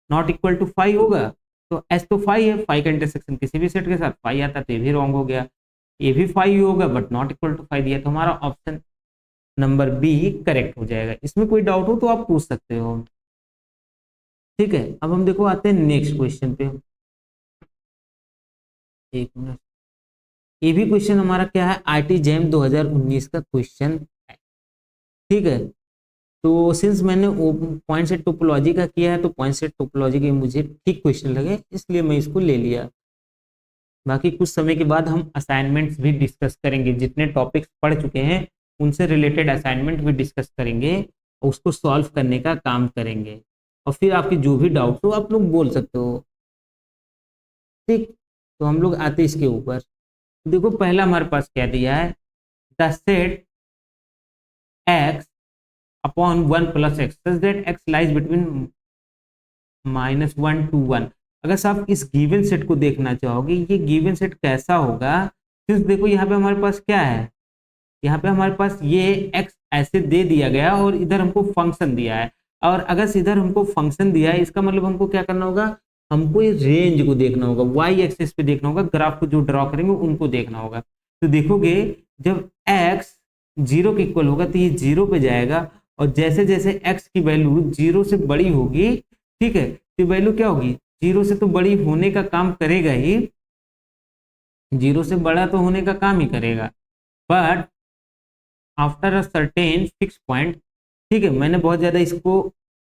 [SPEAKER 1] not equal to 5 होगा, तो एस तो 5 है, 5 का इंटरसेक्शन किसी भी सेट के साथ 5 आता तो ये भी रॉन्ग हो गया। ये भी 5 ही होगा बट नॉट इक्वल टू 5 दिया, तो हमारा ऑप्शन नंबर बी करेक्ट हो जाएगा। इसमें कोई डाउट हो तो आप पूछ सकते हो। ठीक है, अब हम देखो आते हैं नेक्स्ट क्वेश्चन पे। एक मिनट, ये भी क्वेश्चन हमारा क्या है, आईटी जैम 2019 का क्वेश्चन है। ठीक है, तो सिंस मैंने पॉइंट सेट टोपोलॉजी का किया है तो पॉइंट सेट टोपोलॉजी के मुझे ठीक क्वेश्चन लगे, इसलिए मैं इसको ले लिया। बाकी कुछ समय के बाद हम असाइनमेंट्स भी डिस्कस करेंगे, जितने टॉपिक्स पढ़ चुके हैं उनसे रिलेटेड असाइनमेंट भी डिस्कस करेंगे और उसको सॉल्व करने का काम करेंगे। और फिर आपके जो भी डाउट हो आप लोग बोल सकते हो। ठीक, तो हम लोग आते इसके ऊपर। देखो पहला हमारे पास क्या दिया है, the set x upon 1 plus x such that x lies between -1 to 1। अगर आप इस गिवन सेट को देखना चाहोगे, ये गिवन सेट कैसा होगा, तो देखो यहाँ पे हमारे पास क्या है, यहाँ पे हमारे पास ये x ऐसे दे दिया गया और इधर हमको फंक्शन दिया है। और अगर इधर हमको फंक्शन दिया है, इसका मतलब हमको क्या करना होगा, हमको ये रेंज को देखना होगा, y एक्सिस पे देखना होगा, ग्राफ को जो ड्रॉ करेंगे उनको देखना होगा। तो देखोगे जब x 0 के इक्वल होगा तो ये 0 पे जाएगा, और जैसे जैसे x की वैल्यू 0 से बड़ी होगी, ठीक है, तो वैल्यू क्या होगी, 0 से तो बड़ी होने का काम करेगा ही, 0 से बड़ा तो होने का काम ही करेगा, but after a certain fix point. ठीक है, मैंने बहुत ज्यादा इसको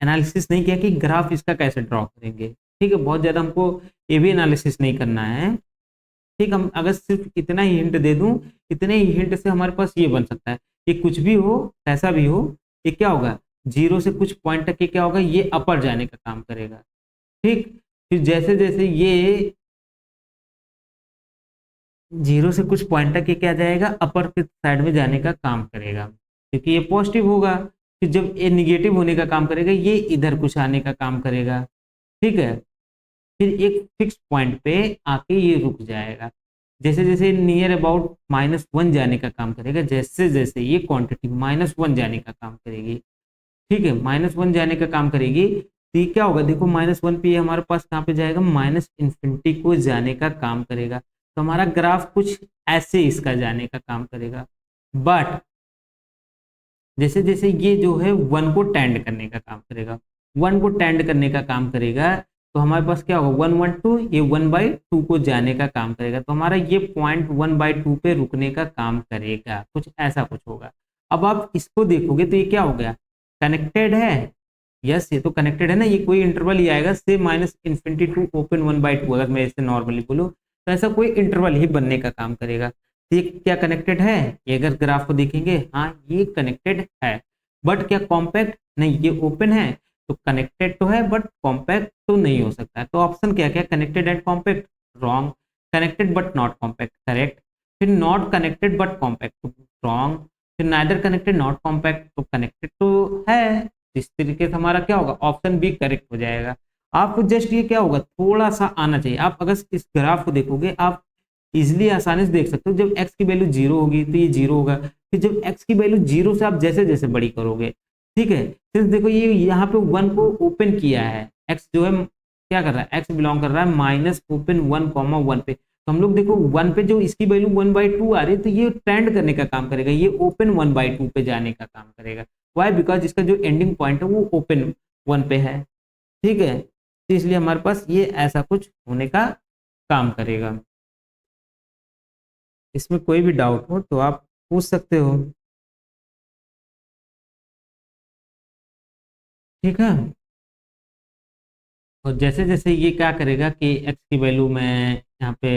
[SPEAKER 1] एनालिसिस नहीं किया कि ग्राफ इसका कैसे ड्रॉ करेंगे। ठीक है, बहुत ज्यादा हमको ये भी एनालिसिस नहीं करना है। ठीक, हम अगर सिर्फ इतना ही हिंट दे दूं, इतने ही हिंट से हमारे पास ये बन सकता है कि कुछ भी हो कैसा भी हो, ये क्या होगा, 0 से कुछ पॉइंट तक ये क्या होगा, ये अपर जाने का काम करेगा। ठीक, फिर जैसे जैसे ये 0 से कुछ पॉइंट तक ये क्या जाएगा, अपर के साइड में जाने का काम करेगा, क्योंकि ये पॉजिटिव होगा। फिर जब ये निगेटिव होने का काम करेगा, ये इधर कुछ आने का काम करेगा। ठीक है, फिर एक फिक्स पॉइंट पे आके ये रुक जाएगा, जैसे जैसे नियर अबाउट -1 जाने का काम करेगा, जैसे जैसे ये क्वांटिटी -1 जाने का काम करेगी। ठीक है, -1 जाने का काम करेगी, तो ये क्या होगा, देखो -1 पे हमारे पास कहाँ पे जाएगा, -इन्फिनिटी को जाने का काम करेगा। तो हमारा ग्राफ कुछ ऐसे इसका जाने का काम करेगा। बट जैसे जैसे ये जो है 1 को टेंड करने का काम करेगा, 1 को टेंड करने का काम करेगा, तो हमारे पास क्या होगा, 1 1 2, ये 1/2 को जाने का काम करेगा, तो हमारा ये पॉइंट 1/2 पे रुकने का काम करेगा, कुछ ऐसा कुछ होगा। अब आप इसको देखोगे तो ये क्या हो गया, कनेक्टेड है। यस, ये तो कनेक्टेड है ना, ये कोई इंटरवल ही आएगा, से -इन्फिनिटी टू ओपन 1/2, अगर मैं इसे नॉर्मली बोलूँ तो ऐसा कोई इंटरवल ही बनने का काम करेगा। तो ये क्या कनेक्टेड है, ये अगर ग्राफ को देखेंगे, हाँ ये कनेक्टेड है, बट क्या कॉम्पैक्ट नहीं, ये ओपन है, तो कनेक्टेड तो है बट कॉम्पैक्ट तो नहीं हो सकता। तो ऑप्शन क्या क्या, connected and compact, wrong. Connected but not compact, correct. फिर नॉट कनेक्टेड बट कॉम्पैक्ट, तो रॉन्ग। फिर नाइदर कनेक्टेड नॉट कॉम्पैक्ट, तो कनेक्टेड तो है। इस तरीके से हमारा क्या होगा, ऑप्शन बी करेक्ट हो जाएगा। आपको जस्ट ये क्या होगा, थोड़ा सा आना चाहिए। आप अगर इस ग्राफ को देखोगे, आप इजिली आसानी से देख सकते हो, जब x की वैल्यू 0 होगी तो ये 0 होगा। फिर जब x की वैल्यू 0 से आप जैसे जैसे बड़ी करोगे, ठीक है, फिर देखो ये यहाँ पे 1 को ओपन किया है, x जो है क्या कर रहा है, x बिलोंग कर रहा है माइनस ओपन 1,1 पे। तो हम लोग देखो 1 पे जो इसकी वैल्यू 1/2 आ रही है, तो ये ट्रेंड करने का काम करेगा, ये ओपन 1/2 पे जाने का काम करेगा। वाई, बिकॉज इसका जो एंडिंग पॉइंट है वो ओपन 1 पे है। ठीक है, तो इसलिए हमारे पास ये ऐसा कुछ होने का काम करेगा। इसमें कोई भी डाउट हो तो आप पूछ सकते हो। ठीक है, और जैसे जैसे ये क्या करेगा कि x की वैल्यू में यहाँ पे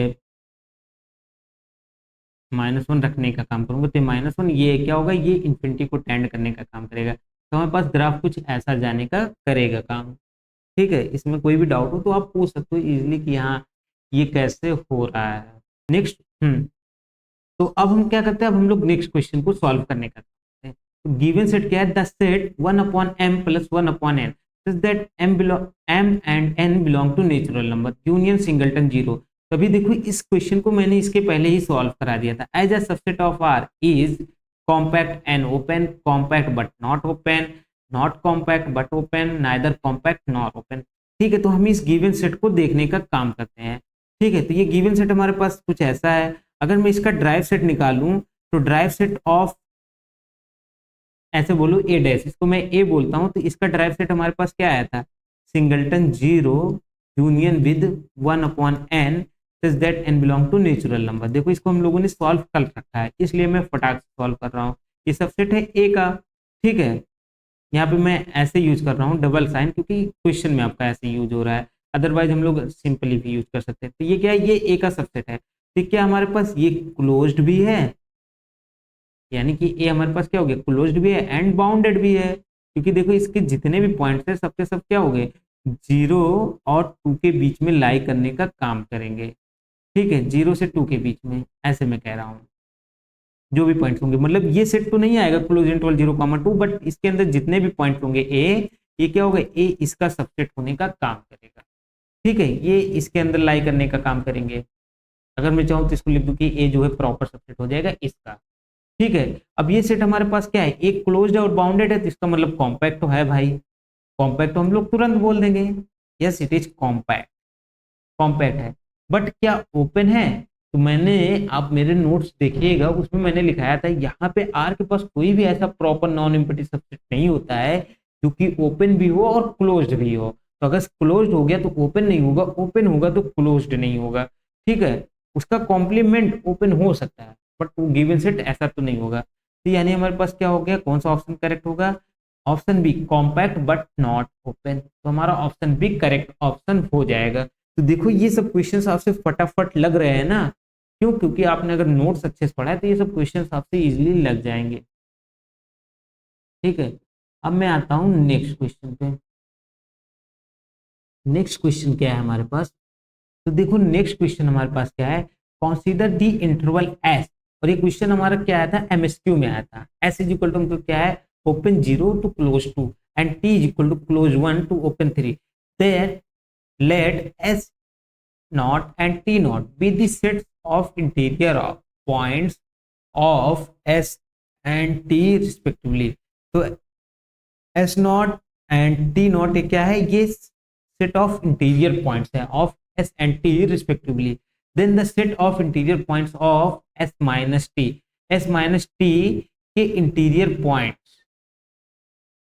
[SPEAKER 1] -1 रखने का काम करूंगा तो -1 ये क्या होगा, ये इन्फिनिटी को टेंड करने का काम करेगा, तो हमारे पास ग्राफ कुछ ऐसा जाने का करेगा काम। ठीक है, इसमें कोई भी डाउट हो तो आप पूछ सकते हो इजीली कि हाँ ये कैसे हो रहा है। नेक्स्ट, तो अब हम क्या करते हैं, अब हम लोग नेक्स्ट क्वेश्चन को सॉल्व करने का करते हैं। तो गिवन सेट क्या है, the set 1/m + 1/n such that m and n belong to natural number union singleton zero. तभी देखो इस क्वेश्चन को मैंने इसके पहले ही सॉल्व करा दिया था। As a subset of R is compact and open, compact but not open, not compact but open, neither compact nor open. ठीक है, तो हम इस गिवन सेट को देखने का काम करते हैं। ठीक है, तो ये गिवन सेट हमारे पास कुछ ऐसा है। अगर मैं इसका ड्राइव सेट निकालूं तो ड्राइव सेट ऑफ, ऐसे बोलूं ए डैश, इसको मैं ए बोलता हूं, तो इसका ड्राइव सेट हमारे पास क्या आया था, singleton zero union with 1/n such that n belong to natural number. देखो इसको हम लोगों ने सॉल्व कर रखा है, इसलिए मैं फटाक से सॉल्व कर रहा हूँ। ये सबसेट है ए का। ठीक है, यहाँ पे मैं ऐसे यूज कर रहा हूँ डबल साइन, क्योंकि क्वेश्चन में आपका ऐसे यूज हो रहा है, अदरवाइज हम लोग सिंपली भी यूज कर सकते हैं। तो ये क्या है, ये ए का सबसेट है। तो क्या हमारे पास ये क्लोज्ड भी है, यानी कि ए हमारे पास क्या हो गया, क्लोज्ड भी है एंड बाउंडेड भी है, क्योंकि देखो इसके जितने भी पॉइंट्स है सबके सब क्या हो गए, 0 और 2 के बीच में लाई करने का काम करेंगे। ठीक है, 0 से 2 के बीच में, ऐसे मैं कह रहा हूँ जो भी पॉइंट्स होंगे, मतलब ये सेट तो नहीं आएगा क्लोज इंटरवल 0,2, बट इसके अंदर जितने भी पॉइंट्स होंगे ए, ये क्या होगा, ए इसका सबसेट होने का काम करेगा। ठीक है, ये इसके अंदर लाई करने का काम करेंगे। अगर मैं चाहूँ तो इसको लिख दूं कि ए जो है प्रॉपर सबसेट हो जाएगा इसका। ठीक है, अब ये सेट हमारे पास क्या है, एक क्लोज्ड है और बाउंडेड है, तो इसका मतलब कॉम्पैक्ट तो है भाई। कॉम्पैक्ट तो हम लोग तुरंत बोल देंगे, yes it is compact, compact है। बट क्या ओपन है, तो मैंने, आप मेरे नोट्स देखिएगा उसमें मैंने लिखाया था यहाँ पे आर के पास कोई भी ऐसा प्रॉपर नॉन इम्पीटिटिव सबसेट नहीं होता है जो कि ओपन भी हो और क्लोज्ड भी हो। तो अगर क्लोज्ड हो गया तो ओपन नहीं होगा, ओपन होगा तो क्लोज्ड नहीं होगा। ठीक है, उसका कॉम्प्लीमेंट ओपन हो सकता है बट वो गिवन सेट ऐसा तो नहीं होगा। तो यानी हमारे पास क्या हो गया, कौन सा ऑप्शन करेक्ट होगा, option B, compact but not open. तो हमारा ऑप्शन बी करेक्ट ऑप्शन हो जाएगा। तो देखो ये सब क्वेश्चंस आपसे फटाफट लग रहे हैं ना, क्यों, क्योंकि आपने अगर नोट्स अच्छे से पढ़ा है तो ये सब क्वेश्चंस आपसे इजीली लग जाएंगे। ठीक है, अब मैं आता हूं नेक्स्ट क्वेश्चन पे। नेक्स्ट क्वेश्चन क्या है हमारे पास, तो देखो नेक्स्ट क्वेश्चन हमारे पास क्या है, कंसीडर द इंटरवल एस। और ये क्वेश्चन हमारा क्या आया था, एमएसक्यू में आया था। एस इज इक्वल टू हमको क्या है, open 0 to close 2 and T is equal to close 1 to open 3। There let S naught and T naught be the sets of interior of points of S and T respectively। तो S naught and T naught ये क्या है, ये set of interior points है of S and T respectively। then the set of interior points of S minus T, S minus T के interior points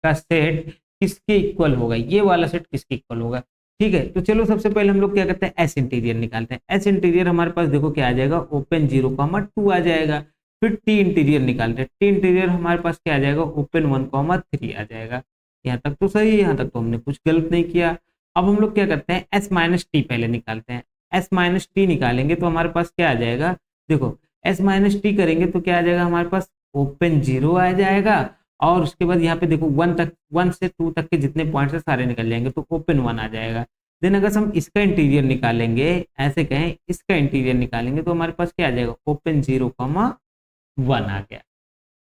[SPEAKER 1] का सेट किसके इक्वल होगा, ये वाला सेट किसके इक्वल होगा। ठीक है, तो चलो सबसे पहले हम लोग क्या करते हैं, एस इंटीरियर निकालते हैं। एस इंटीरियर हमारे पास देखो क्या आ जाएगा, ओपन 0,2 आ जाएगा। फिर टी इंटीरियर निकालते हैं, टी इंटीरियर हमारे पास क्या आ जाएगा, ओपन 1,3 आ जाएगा। यहाँ तक तो सही है, यहाँ तक तो हमने कुछ गलत नहीं किया। अब हम लोग क्या करते हैं, एस माइनस टी पहले निकालते हैं। एस माइनस टी निकालेंगे तो हमारे पास क्या आ जाएगा, देखो एस माइनस टी करेंगे तो क्या आ जाएगा हमारे पास, ओपन 0 आ जाएगा। और उसके बाद यहाँ पे देखो 1 तक, 1 से 2 तक के जितने पॉइंट्स है सारे निकल जाएंगे, तो ओपन 1 आ जाएगा। देन अगर हम इसका इंटीरियर निकालेंगे, ऐसे कहें इसका इंटीरियर निकालेंगे तो हमारे पास क्या आ जाएगा, ओपन 0,1 आ गया।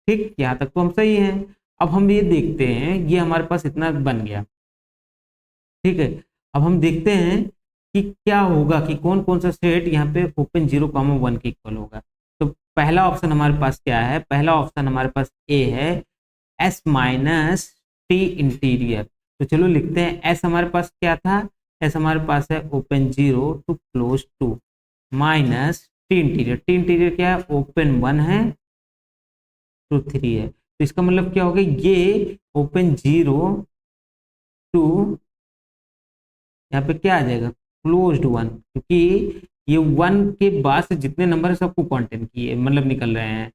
[SPEAKER 1] ठीक, यहाँ तक तो हम सही हैं। अब हम ये देखते हैं, ये हमारे पास इतना बन गया। ठीक है, अब हम देखते हैं कि क्या होगा, कि कौन कौन सा सेट यहाँ पे ओपन 0,1 के इक्वल होगा। तो पहला ऑप्शन हमारे पास क्या है, पहला ऑप्शन हमारे पास ए है, एस माइनस टी इंटीरियर। तो चलो लिखते हैं, एस हमारे पास क्या था, एस हमारे पास है open 0 to close 2 minus T interior. T interior क्या है, ओपन 1 है टू 3 है। तो इसका मतलब क्या हो गया, ये ओपन 0 टू, यहाँ पे क्या आ जाएगा, क्लोज्ड 1, क्योंकि ये 1 के बाद से जितने नंबर है सबको कॉन्टेंट किए, मतलब निकल रहे हैं।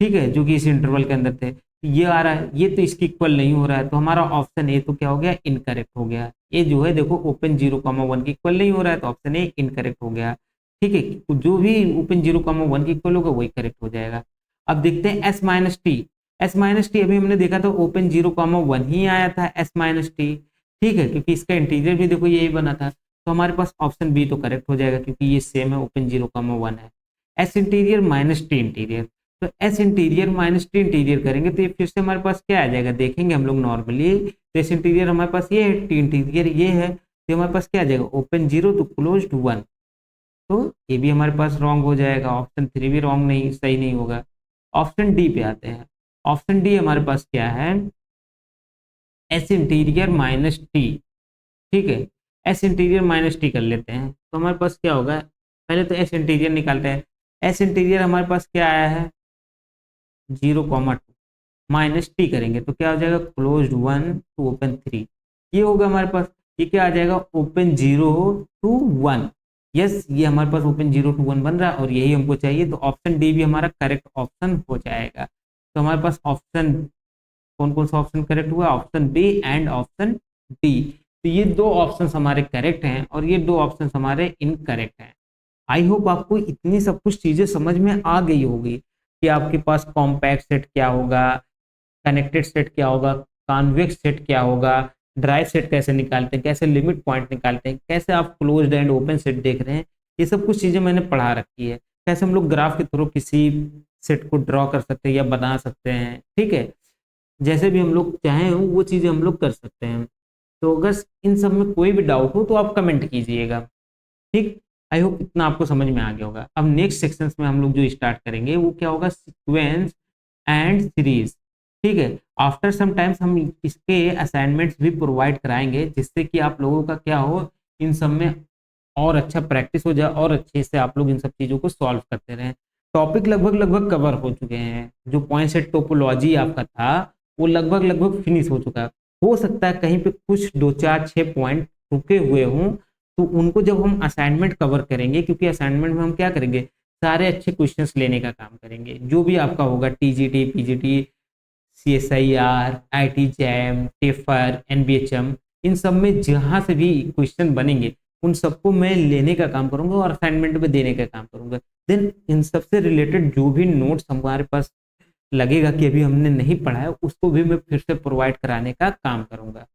[SPEAKER 1] ठीक है, जो कि इस इंटरवल के अंदर थे, ये आ रहा है, ये तो इसकी इक्वल नहीं हो रहा है, तो हमारा ऑप्शन ए तो क्या हो गया, इनकरेक्ट हो गया। ये जो है देखो ओपन 0,1 की इक्वल नहीं हो रहा है, तो ऑप्शन ए इनकरेक्ट हो गया। ठीक है, जो भी ओपन 0,1 के इक्वल होगा वही करेक्ट हो जाएगा। अब देखते हैं S minus T. S minus T अभी हमने देखा था ओपन 0,1 ही आया था एस माइनस टी, ठीक है, क्योंकि इसका इंटीरियर भी देखो यही बना था, तो हमारे पास ऑप्शन बी तो करेक्ट हो जाएगा क्योंकि ये सेम है, ओपन 0,1 है। S interior minus T interior, तो S interior minus T interior करेंगे तो ये फिर से हमारे पास क्या आ जाएगा, देखेंगे हम लोग नॉर्मली, तो एस इंटीरियर हमारे पास ये है, टी इंटीरियर ये है, तो हमारे पास क्या आ जाएगा, ओपन 0 तो क्लोज 1, तो ये भी हमारे पास रॉन्ग हो जाएगा, ऑप्शन 3 भी रॉन्ग नहीं, सही नहीं होगा। ऑप्शन डी पे आते हैं। ऑप्शन डी हमारे पास क्या है, एस इंटीरियर माइनस टी, ठीक है, एस इंटीरियर माइनस टी कर लेते हैं तो हमारे पास क्या होगा, पहले तो एस इंटीरियर निकालते हैं। एस इंटीरियर हमारे पास क्या आया है 0,2 माइनस टी करेंगे तो क्या हो जाएगा, क्लोज 1 टू ओपन 3, ये होगा हमारे पास। ये क्या आ जाएगा, ओपन 0 टू 1, यस ये हमारे पास ओपन 0 टू 1 बन रहा है और यही हमको चाहिए, तो ऑप्शन डी भी हमारा करेक्ट ऑप्शन हो जाएगा। तो हमारे पास ऑप्शन, कौन कौन सा ऑप्शन करेक्ट हुआ, option B and option D, तो ये दो ऑप्शन हमारे करेक्ट हैं और ये दो ऑप्शन हमारे इनकरेक्ट हैं। आई होप आपको इतनी सब कुछ चीजें समझ में आ गई होगी कि आपके पास कॉम्पैक्ट सेट क्या होगा, कनेक्टेड सेट क्या होगा, कॉन्वेक्स सेट क्या होगा, ड्राई सेट कैसे निकालते हैं, कैसे लिमिट पॉइंट निकालते हैं, कैसे आप क्लोज्ड एंड ओपन सेट देख रहे हैं, ये सब कुछ चीजें मैंने पढ़ा रखी है, कैसे हम लोग ग्राफ के थ्रू किसी सेट को ड्रॉ कर सकते हैं या बना सकते हैं, ठीक है, जैसे भी हम लोग चाहें वो चीजें हम लोग कर सकते हैं। तो अगर इन सब में कोई भी डाउट हो तो आप कमेंट कीजिएगा, ठीक। आई होप इतना आपको समझ में आ गया होगा। अब नेक्स्ट सेक्शन में हम लोग जो स्टार्ट करेंगे वो क्या होगा, सीक्वेंस एंड सीरीज, ठीक है। आफ्टर सम टाइम्स हम इसके असाइनमेंट्स भी प्रोवाइड कराएंगे जिससे कि आप लोगों का क्या हो, इन सब में और अच्छा प्रैक्टिस हो जाए और अच्छे से आप लोग इन सब चीज़ों को सॉल्व करते रहें। टॉपिक लगभग लगभग कवर हो चुके हैं, जो पॉइंट सेट टोपोलॉजी आपका था वो लगभग लगभग फिनिश हो चुका है। हो सकता है कहीं पे कुछ 2 4 6 पॉइंट रुके हुए हों, तो उनको जब हम असाइनमेंट कवर करेंगे, क्योंकि असाइनमेंट में हम क्या करेंगे, सारे अच्छे क्वेश्चंस लेने का काम करेंगे, जो भी आपका होगा TGT PGT CSIR IT JAM TIFR NBHM, इन सब में जहां से भी क्वेश्चन बनेंगे उन सबको मैं लेने का काम करूंगा और असाइनमेंट में देने का काम करूंगा। देन इन सबसे रिलेटेड जो भी नोट्स हमारे पास लगेगा कि अभी हमने नहीं पढ़ा है उसको भी मैं फिर से प्रोवाइड कराने का काम करूंगा।